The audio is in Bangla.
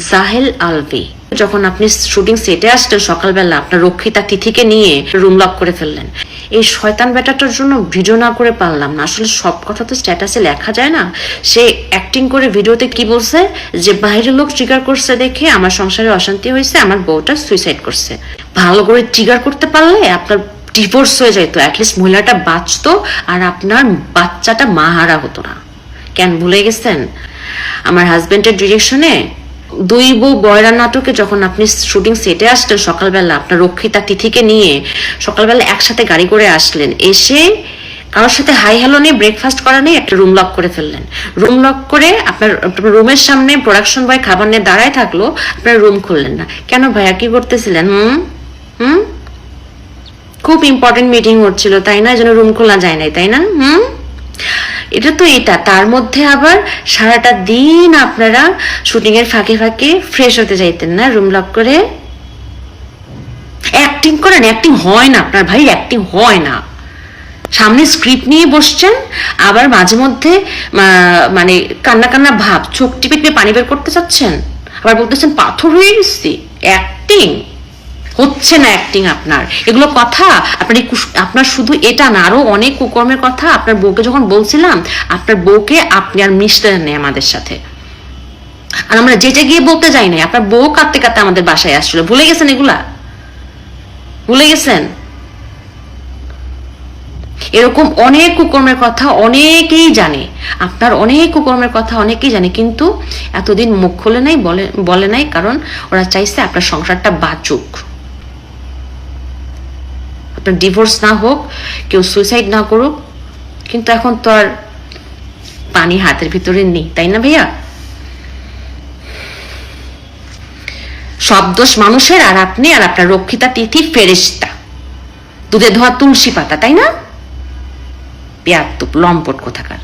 জাহেল আলভি, যখন আপনি শুটিং সেটে আসলেন সকালবেলা আপনার রক্ষিতা তিথিকে নিয়ে রুম লক করে ফেললেন। এই শয়তান বেটাটার জন্য ভিডিও না করে পারলাম না। আসলে সব কথা তো স্ট্যাটাসে লেখা যায় না। সে অ্যাক্টিং করে ভিডিওতে কি বলছে যে বাইরের লোক ট্রিগার করছে দেখে আমার সংসারে অশান্তি হয়েছে, আমার বউটা সুইসাইড করছে। ভালো করে ট্রিগার করতে পারলে আপনার ডিভোর্স হয়ে যেত, অ্যাটলিস্ট মহিলাটা বাঁচতো আর আপনার বাচ্চাটা মাহারা হতো না। কেন ভুলে গেছেন? আমার হাজবেন্ডের ডিরেকশনে দুই বউ বয়রা নাটকে যখন আপনি শুটিং সেটে আসলেন সকালবেলা আপনার রক্ষিতা তিথিকে নিয়ে সকালবেলা একসাথে গাড়ি করে আসলেন, এসে কারোর সাথে হাই হ্যালো নেই, ব্রেকফাস্ট করা নেই, একটা রুম লক করে ফেললেন। রুম লক করে আপনার রুমের সামনে প্রোডাকশন বয় খাবার নিয়ে দাঁড়ায় থাকলো, আপনার রুম খুললেন না কেন ভাইয়া? কি করতেছিলেন? খুব ইম্পর্টেন্ট মিটিং হচ্ছিল তাই না? যেন রুম খোলা যায় নাই তাই না? এটা তো এটা, তার মধ্যে আবার সারাটা দিন আপনারা শুটিং এর ফাঁকে ফাঁকে ফ্রেশ হতে যাইতেন না রুম লক করে? অ্যাক্টিং করেন, অ্যাক্টিং হয় না আপনার ভাই, অ্যাক্টিং হয় না। সামনে স্ক্রিপ্ট নিয়ে বসছেন, আবার মাঝে মধ্যে মানে কান্না কান্না ভাব, চোখ টিপে টিপে পানি বের করতে চাচ্ছেন, আবার বলতেছেন পাথর হয়ে গেছি। অ্যাক্টিং হচ্ছে না, অ্যাক্টিং আপনার। এগুলো কথা আপনার শুধু এটা না, আরো অনেক কুকর্মের কথা আপনার বউকে যখন বলছিলাম, আপনার বউকে আপনি আর মিশলেন নেই আমাদের সাথে। আর আমরা যেটা গিয়ে বলতে যাই নাই, আপনার বউ কাঁদতে কাঁদতে আমাদের বাসায় আসছিল। ভুলে গেছেন এগুলা? ভুলে গেছেন? এরকম অনেক কুকর্মের কথা অনেকেই জানে, আপনার অনেক কুকর্মের কথা অনেকেই জানে, কিন্তু এতদিন মুখ খোলে নাই, বলে নাই, কারণ ওরা চাইছে আপনার সংসারটা বাঁচুক, আপনার ডিভোর্স না হোক, কেউ সুইসাইড না করুক। কিন্তু এখন তো আর পানি হাতের ভিতরে নেই, তাই না ভাইয়া? সব দোষ মানুষের, আর আপনি আর আপনার রক্ষিতা তিথি ফেরেশতা, দুধে ধোয়া তুলসী পাতা, তাই না? বেয়াদব লম্পট কোথাকার।